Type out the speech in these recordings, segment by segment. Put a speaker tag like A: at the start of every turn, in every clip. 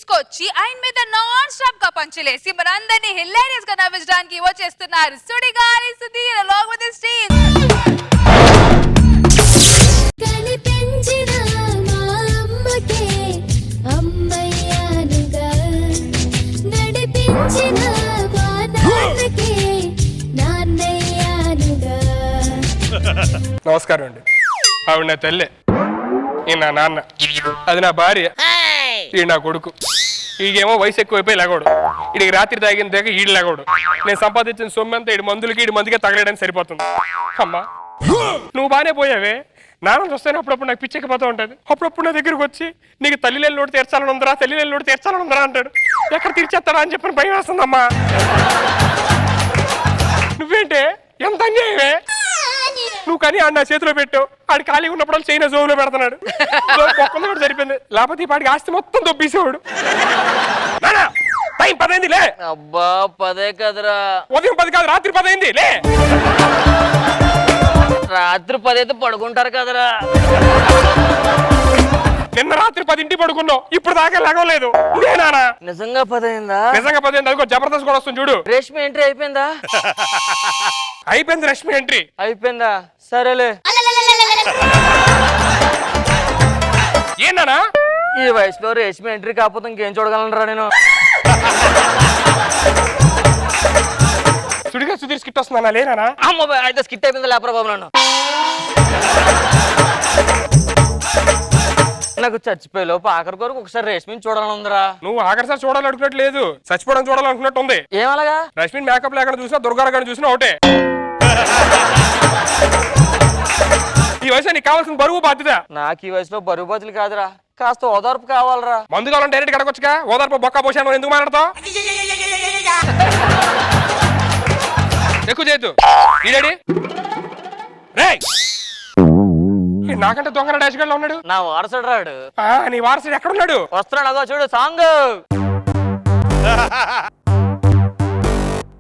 A: తీసుకొచ్చి ఆయన మీద నాన్ స్టాప్ గా పంచులేసి మనందరినీ హిలేరియస్ గా నవ్వించడానికి వచ్చేస్తున్నారు Sudigali Sudheer along with his team.
B: నమస్కారం అండి. ఆవిడ నా తల్లి, ఈ నా నాన్న, అది నా భార్య, ఈ నా కొడుకు. ఈగేమో వయసు ఎక్కువైపోయి లేగోడు, ఈడికి రాత్రి తాగిన దాకా ఈడు లేగోడు. నేను సంపాదించిన సొమ్ము అంతా ఈడు మందులకి ఈడు మందుకే తగలడానికి సరిపోతుంది. అమ్మా నువ్వు బాగానే పోయావే, నాన్న చూస్తేనే అప్పుడప్పుడు నాకు పిచ్చెక్కిపోతూ ఉంటుంది. అప్పుడప్పుడు నా దగ్గరకు వచ్చి నీకు తల్లి లేని లోటు తీర్చాలని ఉందరా, తల్లి లేని లోటు తీర్చాలని ఉందరా అంటాడు. ఎక్కడ తీర్చేస్తాడా అని చెప్పని భయం వేస్తుందమ్మా. నువ్వేంటే ఎంత అన్యాయమే. నువ్వు కానీ ఆడు నా చేతిలో పెట్టావు, ఆడు ఖాళీ ఉన్నప్పుడు చైనా జోబులో పెడుతున్నాడు. ఒక్కొక్క కూడా సరిపోయింది, లేకపోతే ఈ పాటికి ఆస్తి మొత్తం దొబ్బేసేవాడు. టైం 10 అయింది లే.
C: అబ్బా 10 కదరా.
B: ఉదయం 10 కాదు, రాత్రి 10 అయింది లే.
C: రాత్రి 10 అయితే పడుకుంటారు కదరా.
B: నిన్న రాత్రి 10 ఇంటికి పడుకున్నావు, ఇప్పుడు దాకా లేగలేదు. నేనా
C: నిజంగా 10 అయిందా?
B: నిజంగా 10 అయింది. అదిగో జబర్దస్త్ కూడా వస్తుంది చూడు.
C: రేష్మి ఎంట్రీ అయిపోయిందా?
B: అయిపోయింది రష్మి ఎంట్రీ.
C: అయిపోయిందా? సరేలే.
B: ఏనా
C: ఈ వయసులో రేష్మి ఎంట్రీ కాకపోతే ఇంకేం చూడగలనరా నేను.
B: సుడిగా సుధీర్ స్కిట్ వస్తుందన్నా లేనా?
C: అమ్మ అయితే స్కిట్ అయిపోయింది లేపరా బాబు. నన్ను నాకు చచ్చిపోయేలోపు ఆఖరి కొరకు ఒకసారి రేష్మిని చూడాలని ఉందిరా.
B: నువ్వు ఆఖరిసారి చూడాలనుకున్నట్టు లేదు, చచ్చిపోవడం చూడాలనుకున్నట్టు ఉంది.
C: ఏమలాగా?
B: రష్మిన్ మేకప్ లేకుండా చూసినా దుర్గారావు చూసినా ఒకటే. ఈ వయసు నీకు కావాల్సిన బరువు బాధ్యత.
C: నాకు ఈ వయసులో బరువు బదులు కాదురా, కాస్త ఓదార్పు కావాలరా.
B: మందు కావాలని డైరెక్ట్ కడగొచ్చుగా, ఓదార్పు బొక్క పోసాను ఎందుకు మాట్లాడతావు? ఎక్కువ చేయొద్దు. ఈడేడి నాకంటే దొంగన డాష్ గడ్లో ఉన్నాడు.
C: నా వారసుడు రాడు.
B: నీ వారసుడు ఎక్కడున్నాడు?
C: వస్తున్నాడు, అగో చూడు song.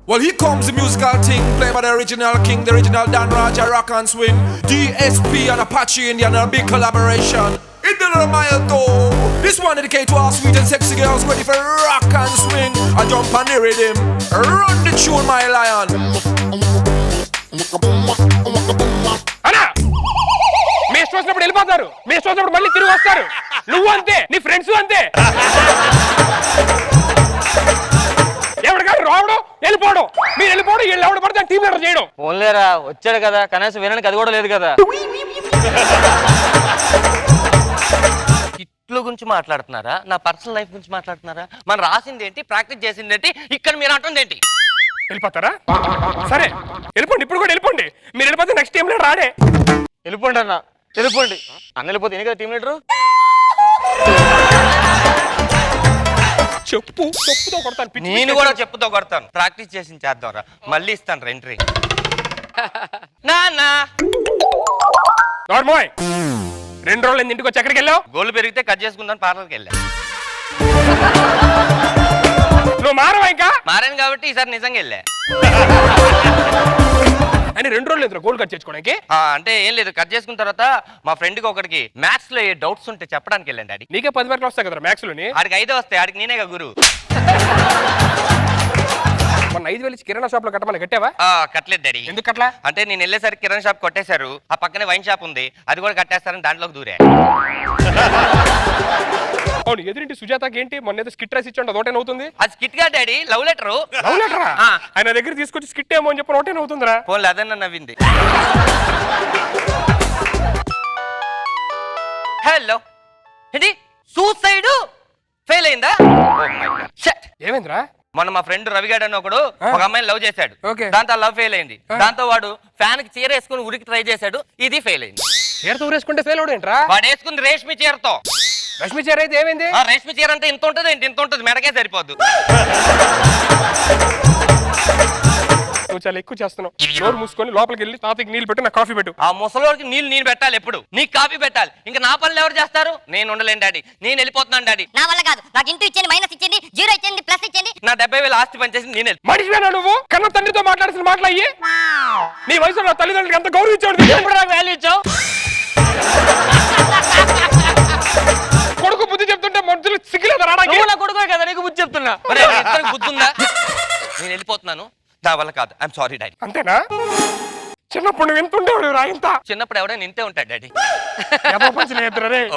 D: Well, here comes the musical thing, played by the original king, the original Dan Raja rock and swing. DSP and Apache Indian, a big collaboration. In the mile though, this one dedicated to all sweet and sexy girls ready for rock and swing. I jump on the rhythm, run the tune, my lion.
B: అన్నా మీ ఇష్టం వచ్చినప్పుడు వెళ్ళిపోతారు, మీ ఇష్టం వచ్చినప్పుడు మళ్ళీ తిరిగి వస్తారు. నువ్వు అంతే, నీ ఫ్రెండ్స్ అంతే. ఎవరికాడు రావడం వెళ్ళిపోవడం, మీరు వెళ్ళిపోవడం, వీళ్ళు ఎవడు పడితే టీం లీడర్ చేయడం.
C: ఓన్లేరా వచ్చాడు కదా, కనీసం వినడానికి అది కూడా లేదు కదా. హిట్ల గురించి మాట్లాడుతున్నారా, నా పర్సనల్ లైఫ్ గురించి మాట్లాడుతున్నారా? మనం రాసింది ఏంటి, ప్రాక్టీస్ చేసింది ఏంటి, ఇక్కడ మీరు అంటుంది ఏంటి?
B: వెళ్ళిపోతారా? సరే వెళ్ళిపోండి, ఇప్పుడు కూడా వెళ్ళిపోండి. మీరు వెళ్ళిపోతే నెక్స్ట్ టీం లీడర్ రాడే.
C: వెళ్ళిపోండి అన్న, వెళ్ళిపోండి అన్న. వెళ్ళిపోతే నేను కదా టీం లీడరు.
B: చెప్పుతో కొడతాను.
C: నేను కూడా చెప్పుతో కొడతాను. ప్రాక్టీస్ చేసి చేద్దాంరా, మళ్ళీ ఇస్తాను ఎంట్రీ. నాన్న
B: 2 రోజులు ఇంటికి వచ్చి ఎక్కడికి వెళ్ళావు?
C: గోళ్ళు పెరిగితే కట్ చేసుకుందాం పార్లర్కి వెళ్ళా.
B: నువ్వు మారవా? ఇంకా
C: మారాను కాబట్టి ఈసారి నిజంగా వెళ్ళా.
B: అని 2 రోజులు ఎదురు గోల్డ్ కట్ చేసుకోవడానికి.
C: అంటే ఏం లేదు, కట్ చేసుకున్న తర్వాత మా ఫ్రెండ్ కి ఒకరికి మ్యాథ్స్ లో ఏ డౌట్స్ ఉంటే చెప్పడానికి వెళ్ళండి. డాడీ
B: నీకే 10 మార్కులు వస్తాయి కదా మ్యాథ్స్ లోని.
C: ఆడికి 5 వస్తాయి, ఆడికి నేనేగా గురువు.
B: మొన్న 5,000 ఇచ్చి కిరాణా షాప్ లో కట్టమని కట్టావా?
C: కట్టలేదు డాడీ.
B: ఎందుకు కట్టలా?
C: అంటే నేను వెళ్ళేసరికి కిరాణా షాప్ కొట్టేశారు, ఆ పక్కనే వైన్ షాప్ ఉంది, అది కూడా కట్టేస్తారని దాంట్లోకి దూరా.
B: అవును, ఎదురింటి సుజాతకి ఏంటి మొన్న ఏదో స్కిట్ రాసి ఇచ్చాడు, అదొకటే నవ్వుతుంది.
C: అది స్కిట్ గా డాడీ, లవ్ లెటర్.
B: లవ్ లెటరా? ఆయన దగ్గర తీసుకొచ్చి స్కిట్ ఏమో అని చెప్పి ఒకటే నవ్వుతుందిరా.
C: ఫోన్లో అదన్నా నవ్వింది. హలో ఏంటి, సూసైడ్ ఫెయిల్ అయిందా?
B: ఏమైందిరా?
C: మొన్న మా ఫ్రెండ్ రవిగాడు అని ఒకడు ఒక అమ్మాయిని లవ్ చేశాడు, దాంతో లవ్ ఫెయిల్ అయింది. దాంతో వాడు ఫ్యాన్ కి చీర వేసుకుని ఉరికి ట్రై చేశాడు, ఇది ఫెయిల్ అయింది.
B: చీరతో ఊరేసుకుంటే ఫెయిల్ అవడేంట్రా?
C: వాడు వేసుకుంది రేష్మి చీరతో.
B: రష్మి చీర అయితే ఏమైంది?
C: రేష్మి చీర అంటే ఇంత ఉంటది ఏంటి, ఇంత ఉంటది, మెడకే సరిపోద్దు.
B: నువ్వు చాలా ఎక్కువ చేస్తున్నావు. నోరు మూసుకొని లోపలికి వెళ్ళి తాతకి నీళ్ళు పెట్టు, నాకు కాఫీ పెట్టు.
C: ఆ ముసలోడికి నీళ్ళు నేను పెట్టాలి, ఎప్పుడు నీకు కాఫీ పెట్టాలి. ఇంకా నా పనులు ఎవరు చేస్తారు? నేను ఉండలేను డాడీ, నేను వెళ్ళిపోతున్నాను డాడీ.
E: నా వల్ల కాదు, నాకు ఇంటూ ఇచ్చేది, మైనస్ ఇచ్చేది, 0 ఇచ్చేది, ప్లస్ ఇచ్చేది.
C: నా 70,000 ఆస్తి పనిచేసి నేను
B: మనిషివేనా నువ్వు? కన్న తండ్రితో మాట్లాడాల్సిన మాటలు అయ్యి. నీ వయసులో తల్లిదండ్రులకి ఎంత గౌరవించాడు,
C: వాల్యూ ఇచ్చావు.
B: కొడుకు బుద్ధి చెప్తుంటే మనుషులు సిగ్గులేదు రావడానికి.
C: నువ్వు నా కొడుకు కదా, నీకు బుద్ధి చెప్తున్నా. మరి ఇద్దరికి బుద్ధి ఉందా? నేను వెళ్ళిపోతున్నాను, నా వల్ల కాదు. I'm sorry daddy.
B: అంతేనా? చిన్నప్పుడు నువ్వు ఎంత ఉండేవాడు రా? ఇంత
C: చిన్నప్పుడు ఎవడైనా ఇంతే ఉంటాడు డాడీ.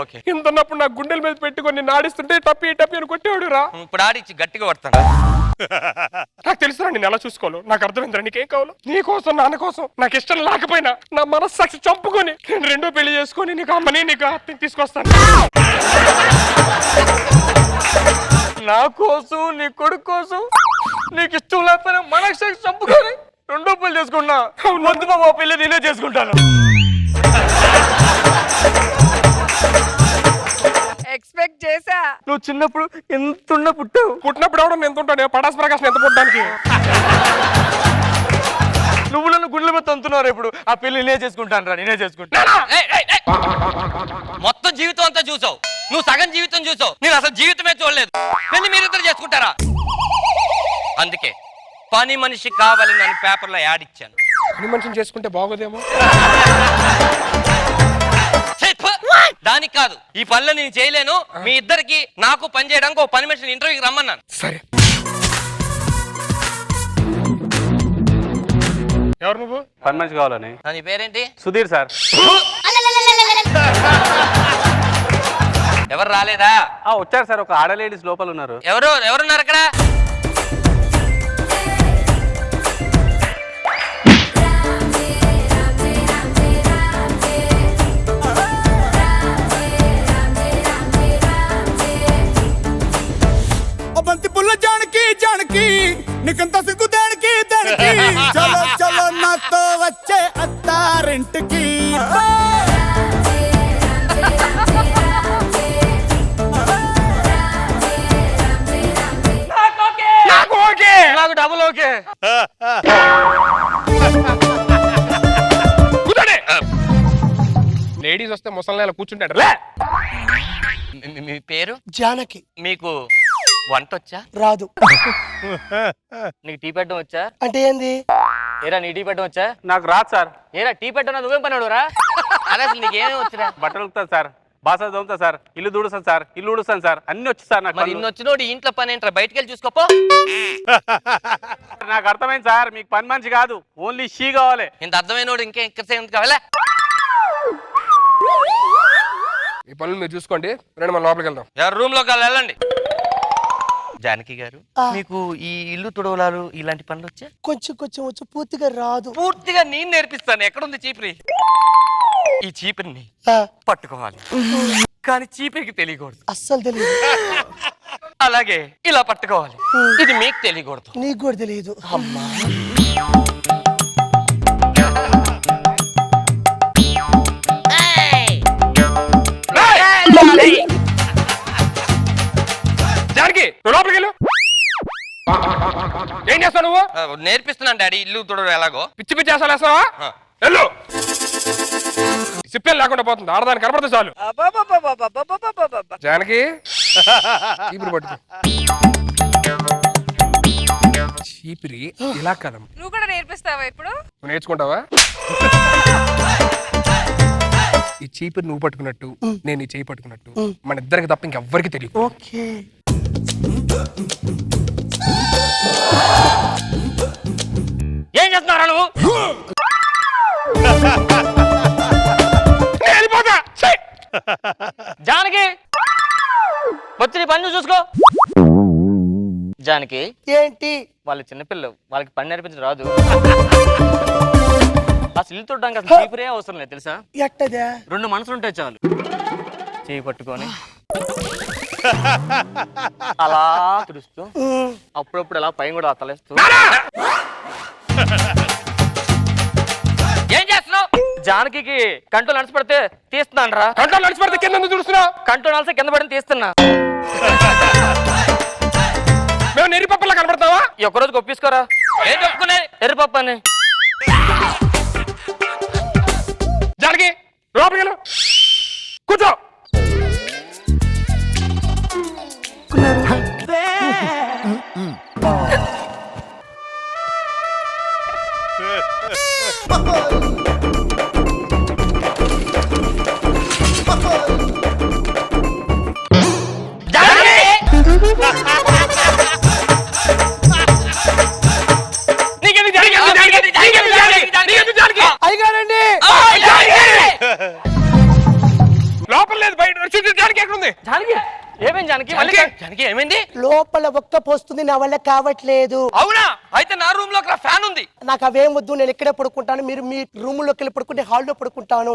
C: Okay.
B: ఇంత ఉన్నప్పుడు నా గుండెల మీద పెట్టుకొని నాడిస్తుంటే టప్పి టప్పి అని కొట్టేవాడు రా.
C: ఇప్పుడు ఆడిచ్చి గట్టిగా పడతాను.
B: నాకు తెలుసురా నేను ఎలా చూసుకోవాలో. నాకు అర్థమైందిరా నీకేం కావాలో. నీ కోసం నాన్న కోసం నాకు ఇష్టం లేకపోయినా నా మనస్సాక్షి చంపుకొని నేను రెండో పెళ్లి చేసుకొని నీకు అమ్మని నీకు అత్తని తీసుకొస్తాను. నా కోసం నీ కొడుకు కోసం నీకు ఇష్టం లేకపోయినా మనస్సాక్షి చంపుకొని రెండో పెళ్లి చేసుకున్నా. వద్దు బాబు, పెళ్లి నేనే చేసుకుంటాను.
A: ఎక్స్పెక్ట్ చేసా.
B: నువ్వు చిన్నప్పుడు ఎంత పుట్టావు. పుట్టినప్పుడు ఎవడన్నా ఎంత ఉంటాడు? పడాస్ ప్రకాశం ఎంత పుట్టడానికి.
F: నువ్వు నన్ను గుండెల మీద తంతున్నారు. ఇప్పుడు ఆ పెళ్లి నేనే చేసుకుంటాను రా, నేనే చేసుకుంటాను.
C: మొత్తం జీవితం అంతా చూసావు, నువ్వు సగం జీవితం చూసావు, నేను అసలు జీవితమే చూడలేదు. పెళ్లి మీరిద్దరు చేసుకుంటారా? అందుకే పని మనిషి కావాలని నేను పేపర్లో యాడ్ ఇచ్చాను.
B: పని మనిషిని చేసుకుంటే బాగోదేమో.
C: దానికి కాదు, ఈ పనులు నేను చేయలేను. మీ ఇద్దరికి నాకు పని చేయడానికి ఒక పని మనిషిని ఇంటర్వ్యూకి రమ్మన్నాను.
B: సరే, ఎవరు నువ్వు?
F: పని మనిషి కావాలని.
C: నీ పేరేంటి?
F: సుధీర్ సార్.
C: ఎవరు రాలేదా?
F: వచ్చారు సార్, ఒక ఆడ లేడీస్ లోపల ఉన్నారు.
C: ఎవరున్నారు అక్కడ?
G: బంతి పుల్ల జానకి జానకి నీకంత సిగ్గు దానికి దానికి చలో చలో నాతో వచ్చే అత్తారింటికి.
F: నాకు డబుల్ ఓకే.
B: లేడీస్ వస్తే ముసలి కూర్చుంటాడు.
C: మీ పేరు?
G: జానకి.
C: మీకు వంట వచ్చా?
G: రాదు.
C: నీకు టీ పెట్టడం వచ్చా?
G: అంటే ఏంది?
C: ఏరా నీ టీ పెట్టడం వచ్చా?
F: నాకు రాదు సార్.
C: ఏరా టీ పెట్టడం నువ్వేం పని రా? అదే అసలు నీకేమేమి వచ్చిరా?
F: బట్టలు ఉతుకుతాను సార్, బాస దోముతా సార్, ఇల్లు దూడుస్తాను సార్, ఇల్లు ఉడుస్తాను సార్, అన్ని వచ్చి సార్. నాకు
C: మరి ఇన్ని వచ్చినోడు ఇంట్లో పని ఏంట్రా? బయటికి వెళ్ళి చూసుకోపో.
F: నాకు అర్థమైంది సార్, మీకు పని మనిషి కాదు, ఓన్లీ షీ కావాలి.
C: ఇంత అర్థమైనోడు ఇంకా ఎక్కడిసేపు కావాలా?
B: ఈ పనులు మీరు చూసుకోండి, రండి మన లోపలికి వెళ్దాం.
C: ఎవరు రూమ్ లోకి వెళ్ళండి. జానకి గారు, మీకు ఈ ఇల్లు తుడవలాలు ఇలాంటి పనులు వచ్చా?
G: కొంచెం కొంచెం వచ్చు, పూర్తిగా రాదు.
C: పూర్తిగా నేను నేర్పిస్తాను. ఎక్కడుంది చీపురి? ఈ చీపురిని పట్టుకోవాలి, కానీ చీపురికి తెలియకూడదు.
G: అస్సలు తెలియదు.
C: అలాగే ఇలా పట్టుకోవాలి, ఇది మీకు తెలియకూడదు.
G: నీకు కూడా తెలియదు.
C: అమ్మా,
B: జానకి నువ్వు లోపలికి వెళ్ళు. ఏం చేస్తావు నువ్వు?
C: నేర్పిస్తున్నాను డాడీ ఇల్లు తుడవడం ఎలాగో.
B: పిచ్చి పిచ్చి చేస్తావు వేస్తావా? వెళ్ళు. సిప్పేం లేకుండా పోతుంది, ఆడదాన్ని కనపడితే చాలు. జానకి చీపురు పట్టుకో. చీపిరి ఇలా కదం.
A: నువ్వు కూడా నేర్పిస్తావా ఇప్పుడు?
B: నువ్వు నేర్చుకుంటావా? ఈ చీపురు నువ్వు పట్టుకున్నట్టు నేను ఈ చేయి పట్టుకున్నట్టు మన ఇద్దరికి తప్ప ఇంకెవ్వరికి తెలియదు.
G: ఓకే.
C: ఏం చేస్తున్నారా నువ్వు? జానకి వచ్చి నీ పని చూసుకో. జానకి
G: ఏంటి?
C: వాళ్ళు చిన్నపిల్లలు, వాళ్ళకి పని నేర్పించడం రాదు. అసలు ఇల్లు తుడడానికి అసలు చీపురే అవసరం లేదు తెలుసా?
G: ఎట్టదా?
C: 2 మనసులు ఉంటాయి చాలు. చేయి పట్టుకొని అలా తుడుస్తూ అప్పుడప్పుడు అలా పైన కూడా తలేస్తూ. ఏం చేస్తున్నావు? జానకి కంట్రోల్ నడిచి పడితే తీస్తున్నాను రా.
B: కంట్రోల్ నడిచి పడితే కింద చూస్తున్నావు?
C: కంట్రోల్ నడిచి కింద పడితే తీస్తున్నా.
B: మేము నెర్రిపప్పులా కనబడతావా?
C: ఈ ఒక్కరోజు ఒప్పించుకోరా. ఏం ఒప్పుకునే? ఎర్రిపప్పు అని.
B: జానకి లోపలికి వెళ్ళు, కూర్చో.
C: జానకి
H: ఒక్క పోస్తుంది నా వల్ల కావట్లేదు.
C: అవునా? అయితే నా రూమ్ లో ఫ్యాన్ ఉంది.
H: నాకు అవేం వద్దు, నేను ఇక్కడే పడుకుంటాను. మీరు మీ రూమ్ లోకి వెళ్ళి పడుకుంటే హాల్లో పడుకుంటాను.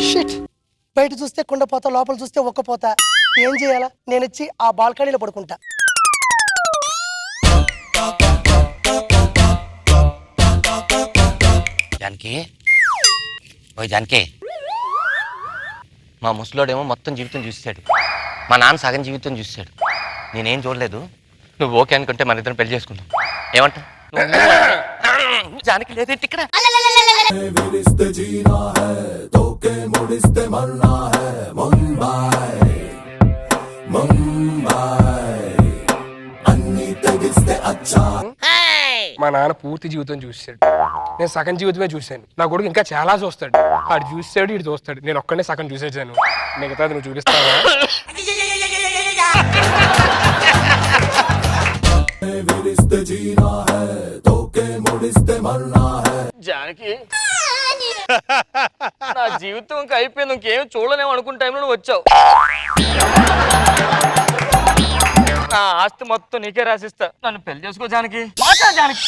H: షిట్, బయట చూస్తే కుండపోత, లోపల చూస్తే ఒక్కపోత. ఏం చేయాలా? నేను వచ్చి ఆ బాల్కనీలో పడుకుంటా.
C: జానకి, ఓ జానకి, మా ముసలోడేమో మొత్తం జీవితం చూసాడు, మా నాన్న సగం జీవితం చూసాడు. నేనేం చూడలేదు. నువ్వు ఓకే అనుకుంటే మన ఇద్దరం పెళ్లి చేసుకుందాం. ఏమంటా? జానకి లేదేంటి ఇక్కడ?
B: మా నాన్న పూర్తి జీవితం చూసాడు, నేను సగం జీవితమే చూశాను. నా కొడుకు ఇంకా చాలా చూస్తాడు. ఆడు చూస్తాడు, ఇటు చూస్తాడు. నేను ఒక్కడే సగం చూసేసాను. మిగతాది నువ్వు చూపిస్తావా?
C: జానకి, నా జీవితం ఇంకా అయిపోయింది, ఇంకేం చూడలేము అనుకున్న టైంలో నువ్వు వచ్చావు. నా ఆస్తి మొత్తం నీకే రాసిస్తా, నన్ను పెళ్లి చేసుకో జానకి. జానకి,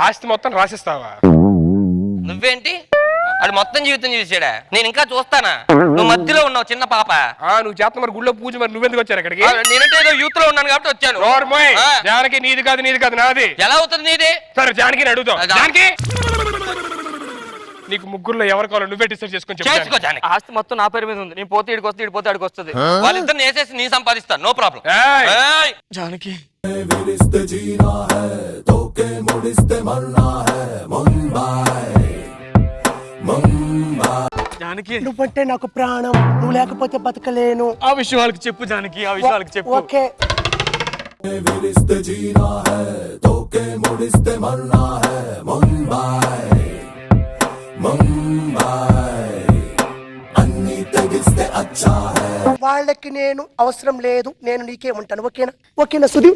B: ఆస్తి మొత్తం రాసిస్తావా?
C: నువ్వేంటి? అది మొత్తం జీవితం చూసాడా? నేను ఇంకా చూస్తానా? నువ్వు మధ్యలో ఉన్నావు, చిన్న పాప.
B: నువ్వు చేత మరి గుళ్ళో పూజ, మరి నువ్వెందుకు వచ్చారు ఇక్కడికి?
C: నేనంటే ఏదో యూత్ లో ఉన్నాను కాబట్టి వచ్చాను.
B: జానకి నీది కాదు, నీది కాదు, నాది.
C: ఎలా అవుతుంది నీది?
B: సరే జానకి అడుగుతావు. జానకి, నీకు ముగ్గురులో ఎవరు కావాలో నువ్వే డిసైడ్ చేసుకొని
C: చేసుకో జానకి. ఆస్తి మొత్తం నా పేరు మీద ఉంది. నేను పోతే ఇడికి వస్తే, ఇడిపోతే అడికి వస్తుంది. వాళ్ళిద్దరిని వేసేసి నీ సంపాదిస్తాను, నో ప్రాబ్లం. జానకి, జానకి,
H: నువ్వంటే నాకు ప్రాణం. నువ్వు లేకపోతే బతకలేను.
C: ఆ విషయం వాళ్ళకి చెప్పు జానకి, ఆ విషయం వాళ్ళకి చెప్పు.
H: ఓకే. వాళ్ళకి నేను అవసరం లేదు, నేను నీకే ఉంటాను. ఓకేనా? ఓకేనా సుధీ?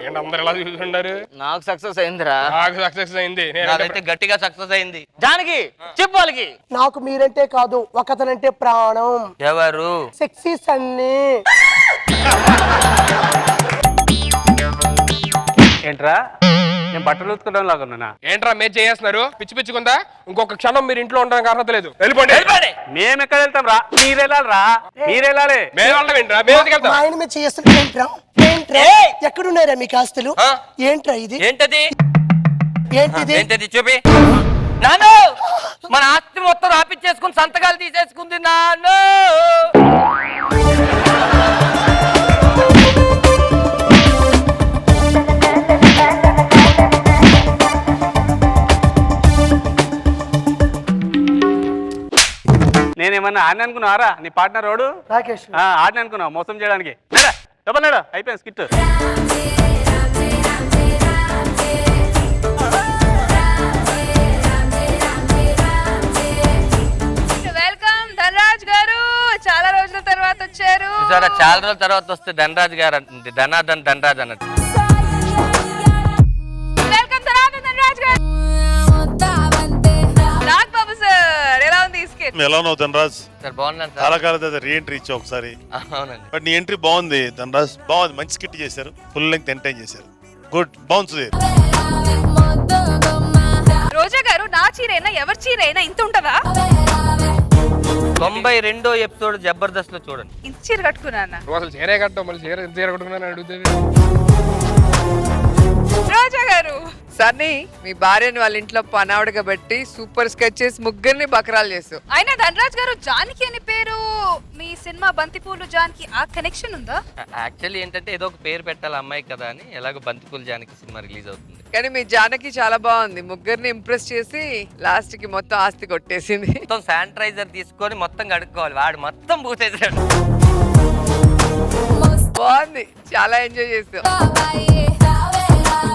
B: ఏంటి అందరు ఎలా చూస్తున్నారు?
C: నాకు సక్సెస్ అయిందిరా.
B: నాకు సక్సెస్ అయింది.
C: నాకైతే గట్టిగా సక్సెస్ అయింది. జానకి, చెప్పు వాళ్ళకి.
H: నాకు మీరంటే కాదు, ఒకతనంటే ప్రాణం.
C: ఎవరు?
H: సెక్సీ సన్నీ.
F: ఏంట్రా, నేను బట్టలు ఉతుకోవడం లాగా ఉన్నానా?
B: ఏంట్రా మీరు చేస్తున్నారు? పిచ్చి పిచ్చుకుందా? ఇంకొక క్షణం మీరు ఇంట్లో ఉండడానికి అర్హత లేదు. వెళ్ళిపోండి.
F: మేము ఎక్కడ వెళ్తాం రా? మీరు వెళ్ళాలి రా, మీరు వెళ్ళాలి.
B: మేము వెళ్ళడం ఏంట్రా? మేము ఎందుకు వెళ్తాం?
H: మా ఆయన మీద చేస్తున్నా. ఏంట్రా? ఏంట్రా? ఎక్కడున్నారా మీకు ఆస్తులు? ఏంట్రా ఇది?
C: ఏంటది?
H: ఏంటిది?
C: ఏంటది చూపి. నాను, మన ఆస్తి మొత్తం రాపిచ్చేసుకుని సంతకాలు తీసేసుకుంది నాను.
F: నేనేమన్నా ఆడిని అనుకున్నావారా? నీ పార్ట్నర్ వాడు
H: రాకేష్.
F: ఆడిని అనుకున్నావు మోసం చేయడానికి. డబ్బులు అయిపోయింది స్కిట్.
A: వెల్కమ్ ధనరాజ్ గారు, చాలా రోజుల తర్వాత వచ్చారు.
C: చాలా రోజుల తర్వాత వస్తే ధనరాజ్ గారు అంటుంది, ధనాధన్ ధనరాజ్ అన్నట్టు.
A: వెల్కమ్ ధనరాజ్ గారు. నాగ్ బాబు సార్, ఎలా ఉంది ఈ స్కిట్?
I: ఎలా ఉన్నావు ధనరాజ్?
C: సార్ బాగున్నాను సార్.
I: చాలా కాలం తర్వాత రీ ఎంట్రీ ఇచ్చావు ఒకసారి.
C: అవునండి.
I: బట్ నీ ఎంట్రీ బాగుంది ధనరాజ్, బాగుంది. మంచి స్కిట్ చేశారు, ఫుల్ లెంగ్త్ ఎంటర్టైన్ చేశారు. గుడ్, బాగుంది.
A: రోజా గారు, నా చీరైనా ఎవరి చీరైనా ఇంత ఉంటదా?
C: 92వ ఎపిసోడ్ జబర్దస్త్ లో చూడండి.
A: ఇంత చీర కట్టుకున్నా.
B: నువ్వు అసలు చీరే కట్టావు, మళ్ళీ చీర కట్టుకున్నాను అడుగుతుంది.
A: రోజా గారు,
J: సన్నీ మీ భార్యని వాళ్ళ ఇంట్లో పనావిడగా బట్టి సూపర్ స్కెచెస్ ముగ్గురిని బకరాలు చేస్తావు.
A: అయినా ధనరాజ్ గారు జానకి అని పేరు మీ సినిమా బంతిపూలు జానకి ఆ కనెక్షన్ ఉందా?
C: యాక్చువల్లీ ఏంటంటే ఏదో ఒక పేరు పెట్టాలి అమ్మాయి కదా అని ఎలాగో బంతిపూల్ జానకి సినిమా రిలీజ్ అవుతుంది.
J: కానీ మీ జానకి చాలా బాగుంది, ముగ్గురిని ఇంప్రెస్ చేసి లాస్ట్ కి మొత్తం ఆస్తి కొట్టేసింది.
C: మొత్తం శానిటైజర్ తీసుకొని మొత్తం కడుక్కోవాలి, వాడు మొత్తం పూసేసాడు.
J: బాగుంది, చాలా ఎంజాయ్ చేస్తావు.